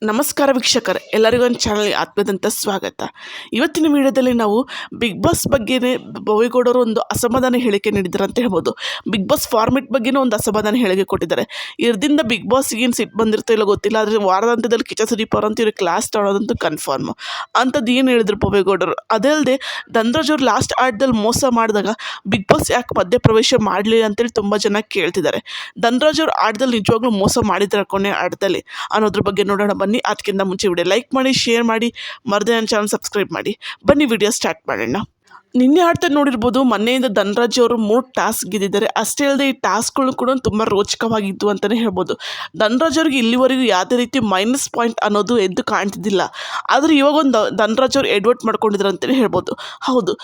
ನಮಸ್ಕಾರ ವೀಕ್ಷಕರೇ, ಎಲ್ಲರಿಗೂ ಒಂದು ಚಾನಲ್ಗೆ ಆತ್ಮೀಯದಂಥ ಸ್ವಾಗತ. ಇವತ್ತಿನ ವಿಡಿಯೋದಲ್ಲಿ ನಾವು ಬಿಗ್ ಬಾಸ್ ಬಗ್ಗೆನೇ ಬೊವೇಗೌಡರು ಒಂದು ಅಸಮಾಧಾನ ಹೇಳಿಕೆ ನೀಡಿದ್ದಾರೆ ಅಂತ ಹೇಳ್ಬೋದು. ಬಿಗ್ ಬಾಸ್ ಫಾರ್ಮೆಟ್ ಬಗ್ಗೆನೂ ಒಂದು ಅಸಮಾಧಾನ ಹೇಳಿಕೆ ಕೊಟ್ಟಿದ್ದಾರೆ. ಇರ್ದಿಂದ ಬಿಗ್ ಬಾಸ್ ಏನು ಸಿಟ್ಟು ಬಂದಿರ್ತೋ ಇಲ್ಲ ಗೊತ್ತಿಲ್ಲ, ಆದರೆ ವಾರದಂತದಲ್ಲಿ ಕಿಚ್ಚ ಸುದೀಪ್ ಅವರಂತೂ ಇವ್ರಿಗೆ ಕ್ಲಾಸ್ ತೊಗೊಳೋದಂತೂ ಕನ್ಫರ್ಮ್. ಅಂಥದ್ದು ಏನು ಹೇಳಿದ್ರು ಬೊವೇಗೌಡರು. ಅದೇ ಅಲ್ಲದೆ ಧನ್ರಾಜ್ ಅವ್ರು ಲಾಸ್ಟ್ ಆಟದಲ್ಲಿ ಮೋಸ ಮಾಡಿದಾಗ ಬಿಗ್ ಬಾಸ್ ಯಾಕೆ ಮಧ್ಯಪ್ರವೇಶ ಮಾಡಲಿಲ್ಲ ಅಂತೇಳಿ ತುಂಬ ಜನ ಕೇಳ್ತಿದ್ದಾರೆ. ಧನ್ರಾಜ್ ಅವ್ರು ಆಟದಲ್ಲಿ ನಿಜವಾಗ್ಲೂ ಮೋಸ ಮಾಡಿದ್ದಾರೆ ಕೊನೆ ಆಟದಲ್ಲಿ ಅನ್ನೋದ್ರ ಬಗ್ಗೆ ನೋಡೋಣ ಬನ್ನಿ. ಅದಕ್ಕಿಂತ ಮುಂಚೆ ವಿಡಿಯೋ ಲೈಕ್ ಮಾಡಿ, ಶೇರ್ ಮಾಡಿ, ಮರದೇ ನನ್ನ ಚಾನಲ್ ಸಬ್ಸ್ಕ್ರೈಬ್ ಮಾಡಿ. ಬನ್ನಿ ವಿಡಿಯೋ ಸ್ಟಾರ್ಟ್ ಮಾಡೋಣ. ನಿನ್ನೆ ಆಡ್ತಾ ನೋಡಿರ್ಬೋದು, ಮೊನ್ನೆಯಿಂದ ಧನ್ರಾಜ್ ಅವರು 3 ಟಾಸ್ಕ್ ಗೆದ್ದಿದ್ದಾರೆ. ಅಷ್ಟೇ ಅಲ್ಲದೆ ಈ ಟಾಸ್ಕ್ಗಳು ಕೂಡ ತುಂಬ ರೋಚಕವಾಗಿದ್ದು ಅಂತಲೇ ಹೇಳ್ಬೋದು. ಧನ್ರಾಜ್ ಅವ್ರಿಗೆ ಇಲ್ಲಿವರೆಗೂ ಯಾವುದೇ ರೀತಿ ಮೈನಸ್ ಪಾಯಿಂಟ್ ಅನ್ನೋದು ಎದ್ದು ಕಾಣ್ತಿದ್ದಿಲ್ಲ. ಆದರೆ ಇವಾಗ ಒಂದು ಧನ್ರಾಜ್ ಅವರು ಎಡ್ವರ್ಟ್ ಮಾಡ್ಕೊಂಡಿದ್ರು ಅಂತಲೇ ಹೇಳ್ಬೋದು. ಹೌದು,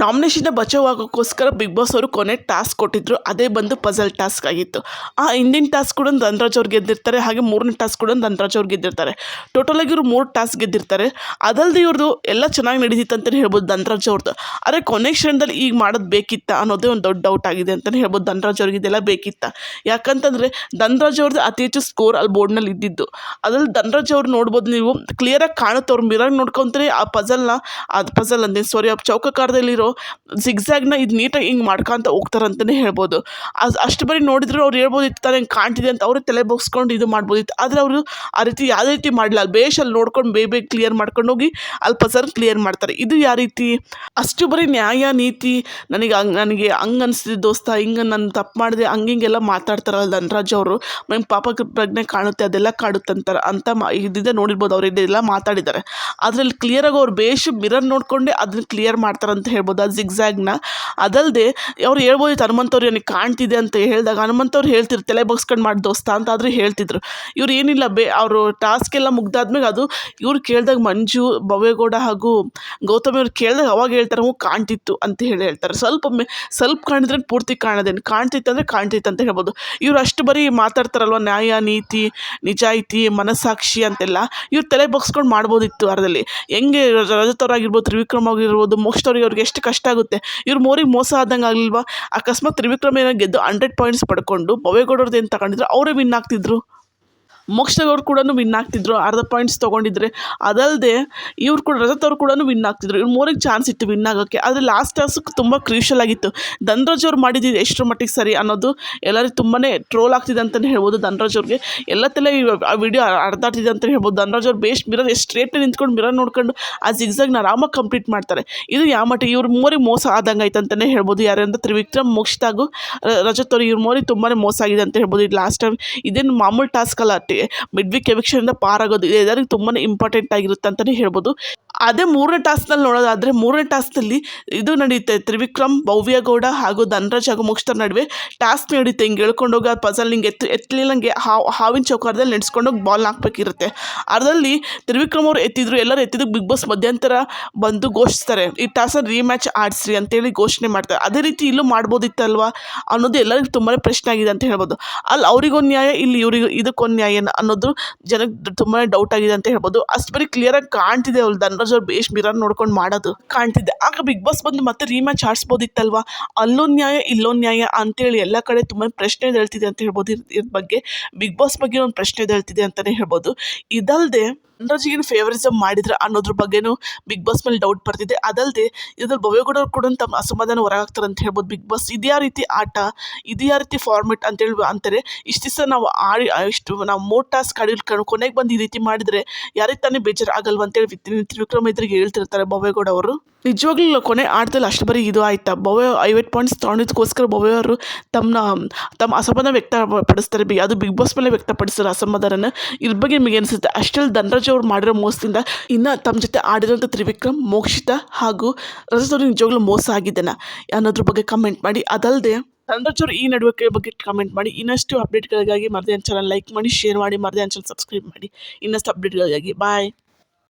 ನಾಮಿನೇಷನ್ನ ಬಚಾವ್ ಆಗೋಕ್ಕೋಸ್ಕರ ಬಿಗ್ ಬಾಸ್ ಅವರು ಕೊನೆ ಟಾಸ್ಕ್ ಕೊಟ್ಟಿದ್ರು. ಅದೇ ಬಂದು ಪಜಲ್ ಟಾಸ್ಕ್ ಆಗಿತ್ತು. ಆ ಹಿಂದಿನ ಟಾಸ್ಕ್ ಕೂಡ ಧನ್ರಾಜ್ ಅವ್ರು ಗೆದ್ದಿರ್ತಾರೆ, ಹಾಗೆ 3ನೇ ಟಾಸ್ಕ್ ಕೂಡ ಧನ್ರಾಜ್ ಅವ್ರು ಗೆದ್ದಿರ್ತಾರೆ. ಟೋಟಲಾಗಿ ಇವರು 3 ಟಾಸ್ಕ್ ಗೆದ್ದಿರ್ತಾರೆ. ಅದಲ್ಲದೆ ಇವ್ರದ್ದು ಎಲ್ಲ ಚೆನ್ನಾಗಿ ನಡೀತಿತ್ತು ಅಂತಲೇ ಹೇಳ್ಬೋದು ಧನ್ರಾಜ್ ಅವ್ರದ್ದು. ಆದರೆ ಕೊನೆ ಕ್ಷಣದಲ್ಲಿ ಈಗ ಮಾಡೋದು ಬೇಕಿತ್ತ ಅನ್ನೋದೇ ಒಂದು ದೊಡ್ಡ ಡೌಟ್ ಆಗಿದೆ ಅಂತಲೇ ಹೇಳ್ಬೋದು. ಧನ್ರಾಜ್ ಅವ್ರಿಗೆ ಇದೆಲ್ಲ ಬೇಕಿತ್ತ, ಯಾಕಂತಂದರೆ ಧನ್ರಾಜ್ ಅವ್ರದ್ದು ಅತಿ ಹೆಚ್ಚು ಸ್ಕೋರ್ ಅಲ್ಲಿ ಬೋರ್ಡ್ನಲ್ಲಿ ಇದ್ದಿದ್ದು. ಅದ್ರಲ್ಲಿ ಧನ್ರಾಜ್ ಅವ್ರು ನೋಡ್ಬೋದು, ನೀವು ಕ್ಲಿಯರಾಗಿ ಕಾಣುತ್ತೆ. ಅವ್ರು ಮಿರರ್ ನೋಡ್ಕೊತಾರೆ ಆ ಪಜಲ್ ಅಂದೆ ಸಾರಿ ಆ ಚೌಕಾಕಾರದಲ್ಲಿರೋ ಜಿಗ್ಜ್ಯಾಗ್ನ ಇದು ನೀಟಾಗಿ ಹಿಂಗೆ ಮಾಡ್ಕೊತ ಹೋಗ್ತಾರಂತಲೇ ಹೇಳ್ಬೋದು. ಅಷ್ಟು ಬರೀ ನೋಡಿದ್ರು ಅವ್ರು ಹೇಳ್ಬೋದಿತ್ತು ತಾನೇ ಹಿಂಗೆ ಕಾಣ್ತಿದೆ ಅಂತ, ಅವ್ರು ತಲೆ ಬಗ್ಸ್ಕೊಂಡು ಇದು ಮಾಡ್ಬೋದಿತ್ತು. ಆದರೆ ಅವರು ಆ ರೀತಿ ಯಾವುದೇ ರೀತಿ ಮಾಡಲಿಲ್ಲ. ಅಲ್ಲಿ ಬೇಷಲ್ಲಿ ನೋಡ್ಕೊಂಡು ಬೇಗ ಕ್ಲಿಯರ್ ಮಾಡ್ಕೊಂಡು ಹೋಗಿ ಅಲ್ಲಿ ಪಜಲ್ ಕ್ಲಿಯರ್ ಮಾಡ್ತಾರೆ. ಇದು ಯಾವ ರೀತಿ? ಅಷ್ಟು ಬರೀ ನ್ಯಾಯ ನೀತಿ ನನಗೆ ಹಂಗೆ ಅನಿಸ್ತಿದೆ ದೋಸ್ತ, ಹಿಂಗೆ ನಾನು ತಪ್ಪು ಮಾಡಿದೆ ಹಿಂಗೆಲ್ಲ ಮಾತಾಡ್ತಾರಲ್ಲ ಧನ್ರಾಜ್ ಅವರು. ನಂಗೆ ಪಾಪ ಪ್ರಜ್ಞೆ ಕಾಣುತ್ತೆ, ಅದೆಲ್ಲ ಕಾಡುತ್ತಂತಾರೆ ಅಂತ ಇದ್ದಿದ್ದೆ ನೋಡಿರ್ಬೋದು. ಅವ್ರು ಇದೆಲ್ಲ ಮಾತಾಡಿದ್ದಾರೆ. ಅದರಲ್ಲಿ ಕ್ಲಿಯರಾಗಿ ಅವ್ರು ಮಿರರ್ ನೋಡಿಕೊಂಡೆ ಅದನ್ನ ಕ್ಲಿಯರ್ ಮಾಡ್ತಾರೆ ಅಂತ ಹೇಳ್ಬೋದು, ಆ ಜಿಗ್ಜ್ಯಾಗ್ನ. ಅದಲ್ಲದೆ ಅವ್ರು ಹೇಳ್ಬೋದು ಹನುಮಂತವ್ರು ನನಗೆ ಕಾಣ್ತಿದೆ ಅಂತ ಹೇಳಿದಾಗ ಹನುಮಂತವ್ರು ಹೇಳ್ತಿದ್ರು ತಲೆ ಬಗ್ಸ್ಕೊಂಡು ಮಾಡಿ ದೋಸ್ತ ಅಂತ ಆದರೂ ಹೇಳ್ತಿದ್ರು. ಇವ್ರು ಏನಿಲ್ಲ ಅವರು ಟಾಸ್ಕ್ ಎಲ್ಲ ಮುಗ್ದಾದ್ಮೇಲೆ ಅದು ಇವ್ರು ಕೇಳಿದಾಗ ಮಂಜು, ಬೊವೇಗೌಡ ಹಾಗೂ ಗೌತಮಿ ಅವ್ರು ಕೇಳಿದಾಗ ಅವಾಗ ಹೇಳ್ತಾರೆ ಕಾಣ್ತಿತ್ತು ಅಂತ ಹೇಳ್ತಾರೆ. ಸ್ವಲ್ಪ ಕಾಣಿದ್ರೆ ಪೂರ್ತಿ ಕಾಣ್ತಿತ್ತು ಅಂದರೆ ಕಾಣ್ತಿತ್ತು ಅಂತ ಹೇಳ್ಬೋದು. ಇವ್ರು ಅಷ್ಟು ಬರೀ ಮಾತಾಡ್ತಾರಲ್ವ ನ್ಯಾಯ ನೀತಿ ನಿಜಾಯಿತಿ ಮನಸ್ಸಾಕ್ಷಿ ಅಂತೆಲ್ಲ, ಇವ್ರು ತಲೆ ಬಗ್ಸ್ಕೊಂಡು ಮಾಡ್ಬೋದಿತ್ತು. ಅರ್ಧದಲ್ಲಿ ಹೆಂಗೆ ರಜತ್ ಅವ್ರಾಗಿರ್ಬೋದು, ತ್ರಿವಿಕ್ರಮ್ ಆಗಿರ್ಬೋದು, ಮೋಕ್ಷ ಅವ್ರಿಗೆ ಎಷ್ಟು ಕಷ್ಟ ಆಗುತ್ತೆ. ಇವ್ರು ಮೋಸ ಆದಂಗೆ ಆಗಲಿಲ್ವಾ? ಅಕಸ್ಮಾತ್ ತ್ರಿವಿಕ್ರಮ್ ಏನೋ ಗೆದ್ದು 100 ಪಾಯಿಂಟ್ಸ್ ಪಡ್ಕೊಂಡು ಬೊವೇಗೌಡರದ್ದು ಏನು ತಗೊಂಡಿದ್ರು ಅವರೇ ವಿನ್ ಆಗ್ತಿದ್ರು. ಮೋಕ್ಷದವ್ರು ಕೂಡ ವಿನ್ ಆಗ್ತಿದ್ರು 10 ಪಾಯಿಂಟ್ಸ್ ತೊಗೊಂಡಿದ್ರೆ. ಅದಲ್ಲದೆ ಇವ್ರು ಕೂಡ ರಜತ್ ಅವ್ರು ಕೂಡ ವಿನ್ ಆಗ್ತಿದ್ರು. ಇವ್ರು 3ಗೆ ಚಾನ್ಸ್ ಇತ್ತು ವಿನ್ ಆಗೋಕ್ಕೆ. ಆದರೆ ಲಾಸ್ಟ್ ಟಾಸ್ಕ್ ತುಂಬ ಕ್ರೂಷಲ್ ಆಗಿತ್ತು. ಧನ್ರಾಜ್ ಅವ್ರು ಮಾಡಿದ್ದು ಎಷ್ಟರ ಮಟ್ಟಿಗೆ ಸರಿ ಅನ್ನೋದು ಎಲ್ಲರಿಗೂ ತುಂಬಾ ಟ್ರೋಲ್ ಆಗ್ತಿದೆ ಅಂತಲೇ ಹೇಳ್ಬೋದು. ಧನ್ರಾಜ್ ಅವ್ರಿಗೆ ಎಲ್ಲ ತಲೆ ಆ ವಿಡಿಯೋ ಅರ್ಧಾಡ್ತಿದೆ ಅಂತಲೇ ಹೇಳ್ಬೋದು. ಧನ್ರಾಜ್ ಅವ್ರು ಮಿರರ್ ಎಷ್ಟು ಸ್ಟ್ರೇಟ್ನ ನಿಂತ್ಕೊಂಡು ಮಿರರ್ ನೋಡ್ಕೊಂಡು ಆ ಜಿಗ್ಜಾಗ್ನ ಆರಾಮಾಗಿ ಕಂಪ್ಲೀಟ್ ಮಾಡ್ತಾರೆ. ಇದು ಯಾವ ಮಟ್ಟಿಗೆ ಇವ್ರು 3ಗೆ ಮೋಸ ಆದಂಗೆ ಆಯ್ತು ಅಂತಲೇ ಹೇಳ್ಬೋದು. ಯಾರಂದ್ರೆ ತ್ರಿವಿಕ್ರಮ್, ಮೋಕ್ಷಿತ್ ಹಾಗೂ ರಜತ್ ಅವ್ರು ಇವ್ರ 3ಗೆ ತುಂಬಾ ಮೋಸ ಆಗಿದೆ ಅಂತ ಹೇಳ್ಬೋದು. ಇದು ಲಾಸ್ಟ್ ಟೈಮ್ ಇದೇನು ಮಾಮೂಲು ಟಾಸ್ಕ್ ಅಲ್ಲ, ಮಿಡ್-ವೀಕ್ ಎವಿಕ್ಷನಿಂದ ಪಾರಾಗೋದು ಎಲ್ಲರಿಗೂ ತುಂಬಾ ಇಂಪಾರ್ಟೆಂಟ್ ಆಗಿರುತ್ತೆ ಅಂತಲೇ ಹೇಳ್ಬೋದು. ಅದೇ 3ನೇ ಟಾಸ್ಕ್ನಲ್ಲಿ ನೋಡೋದಾದರೆ 3ನೇ ಟಾಸ್ಕ್ನಲ್ಲಿ ಇದು ನಡೆಯುತ್ತೆ. ತ್ರಿವಿಕ್ರಮ್, ಭವ್ಯಗೌಡ ಹಾಗೂ ಧನ್ರಾಜ್ ಹಾಗೂ ಮೋಕ್ಷರ ನಡುವೆ ಟಾಸ್ಕ್ ನಡೆಯುತ್ತೆ. ಹಿಂಗೆ ಹೇಳ್ಕೊಂಡೋಗಿ ಆ ಪಜಲ್ ಹಿಂಗೆ ಎತ್ತಲಿಲ್ಲಂಗೆ ಹಾವಿನ ಚೌಕಾರದಲ್ಲಿ ನಡೆಸ್ಕೊಂಡೋಗಿ ಬಾಲ್ ಹಾಕ್ಬೇಕಿರುತ್ತೆ. ಅದರಲ್ಲಿ ತ್ರಿವಿಕ್ರಮ್ ಅವ್ರು ಎಲ್ಲರೂ ಎತ್ತಿದ್ದಕ್ಕೆ ಬಿಗ್ ಬಾಸ್ ಮಧ್ಯಂತರ ಬಂದು ಘೋಷಿಸ್ತಾರೆ, ಈ ಟಾಸ್ಕ್ ರೀಮ್ಯಾಚ್ ಆಡಿಸ್ರಿ ಅಂತೇಳಿ ಘೋಷಣೆ ಮಾಡ್ತಾರೆ. ಅದೇ ರೀತಿ ಇಲ್ಲೂ ಮಾಡ್ಬೋದಿತ್ತಲ್ವಾ ಅನ್ನೋದು ಎಲ್ಲರಿಗೂ ತುಂಬಾ ಪ್ರಶ್ನೆ ಆಗಿದೆ ಅಂತ ಹೇಳ್ಬೋದು. ಅಲ್ಲಿ ಅವ್ರಿಗೊಂದು ನ್ಯಾಯ, ಇಲ್ಲಿ ಇವ್ರಿಗೆ ಇದಕ್ಕೊಂದು ನ್ಯಾಯ ಅನ್ನೋದು ಜನಕ್ಕೆ ತುಂಬಾ ಡೌಟ್ ಆಗಿದೆ ಅಂತ ಹೇಳ್ಬೋದು. ಅಷ್ಟು ಬರೀ ಕ್ಲಿಯರಾಗಿ ಕಾಣ್ತಿದೆ ಅವ್ರು ಧನ್ರಾಜ್ ಅವ್ರು ಮಿರರ್ ನೋಡ್ಕೊಂಡು ಮಾಡೋದು ಕಾಣ್ತಿದ್ದೆ. ಆಗ ಬಿಗ್ ಬಾಸ್ ಬಂದು ಮತ್ತೆ ರೀಮ್ಯಾಚ್ ಆಡಿಸ್ಬೋದಿತ್ತಲ್ವಾ, ಅಲ್ಲೊಂದು ನ್ಯಾಯ ಇಲ್ಲೊಂದು ನ್ಯಾಯ ಅಂತೇಳಿ ಎಲ್ಲ ಕಡೆ ತುಂಬ ಪ್ರಶ್ನೆ ಹೇಳ್ತಿದೆ ಅಂತ ಹೇಳ್ಬೋದು. ಇದ್ರ ಬಗ್ಗೆ ಬಿಗ್ ಬಾಸ್ ಬಗ್ಗೆ ಒಂದು ಪ್ರಶ್ನೆ ಹೇಳ್ತಿದೆ ಅಂತಲೇ ಹೇಳ್ಬೋದು. ಇದಲ್ಲದೆ ಧನ್ರಾಜ್ಗೇನು ಫೇವರಿಸಮ್ ಮಾಡಿದ್ರೆ ಅನ್ನೋದ್ರ ಬಗ್ಗೆನೂ ಬಿಗ್ ಬಾಸ್ ಮೇಲೆ ಡೌಟ್ ಬರ್ತಿದೆ. ಅದಲ್ಲದೆ ಇದ್ರಲ್ಲಿ ಬೊವೇಗೌಡರು ಕೂಡ ತಮ್ಮ ಅಸಮಾಧಾನ ಹೊರಗಾಗ್ತಾರೆ ಅಂತ ಹೇಳ್ಬೋದು. ಬಿಗ್ ಬಾಸ್ ಇದೇ ರೀತಿ ಆಟ, ಇದೇ ರೀತಿ ಫಾರ್ಮೆಟ್ ಅಂತೇಳಿ ಅಂತಾರೆ. ಇಷ್ಟು ದಿವಸ ನಾವು ನಾವು 3 ಟಾಸ್ಕ್ ಆಡಿರ್ಕೊಂಡು ಕೊನೆಗೆ ಬಂದು ಈ ರೀತಿ ಮಾಡಿದರೆ ಯಾರಿಗೆ ತಾನೇ ಬೇಜಾರು ಆಗಲ್ವ ಅಂತೇಳಿ ತ್ರಿವಿಕ್ರಮ್ ಎದುರಿಗೆ ಹೇಳ್ತಿರ್ತಾರೆ ಬೊವೇಗೌಡ ಅವರು. ನಿಜವಾಗ್ಲೂ ಕೊನೆ ಆಟದಲ್ಲಿ ಅಷ್ಟು ಬರೀ ಇದು ಆಯ್ತಾ, 50 ಪಾಯಿಂಟ್ಸ್ ತೊಗೊಂಡಿದ್ದಕ್ಕೋಸ್ಕರ ಬೊವೆ ಅವರು ತಮ್ಮ ಅಸಮಾಧಾನ ವ್ಯಕ್ತಪಡಿಸ್ತಾರೆ. ಅದು ಬಿಗ್ ಬಾಸ್ ಮೇಲೆ ವ್ಯಕ್ತಪಡಿಸ್ತಾರೆ ಅಸಮಾಧಾನ. ಇದ್ರ ಬಗ್ಗೆ ನಿಮಗೆ ಅನಿಸುತ್ತೆ? ಅಷ್ಟರಲ್ಲಿ ಧನ್ರಾಜ್ ಅವ್ರು ಮಾಡಿರೋ ಮೋಸದಿಂದ ಇನ್ನು ತಮ್ಮ ಜೊತೆ ಆಡಿರೋಂಥ ತ್ರಿವಿಕ್ರಮ್, ಮೋಕ್ಷಿತ ಹಾಗೂ ರಜತ್ ಅವ್ರಿಗೆ ನಿಜವಾಗ್ಲೂ ಮೋಸ ಆಗಿದ್ದಾನ ಅನ್ನೋದ್ರ ಬಗ್ಗೆ ಕಮೆಂಟ್ ಮಾಡಿ. ಅದಲ್ಲದೆ ಧನ್ರಾಜ್ ಅವರು ಈ ನಡವಳಿಕೆ ಬಗ್ಗೆ ಕಮೆಂಟ್ ಮಾಡಿ. ಇನ್ನಷ್ಟು ಅಪ್ಡೇಟ್ಗಳಿಗಾಗಿ ಮರದೇ ಚಾನಲ್ ಲೈಕ್ ಮಾಡಿ, ಶೇರ್ ಮಾಡಿ, ಮರದೇ ಚಾನಲ್ ಸಬ್ಸ್ಕ್ರೈಬ್ ಮಾಡಿ. ಇನ್ನಷ್ಟು ಅಪ್ಡೇಟ್ಗಳಿಗಾಗಿ ಬಾಯ್.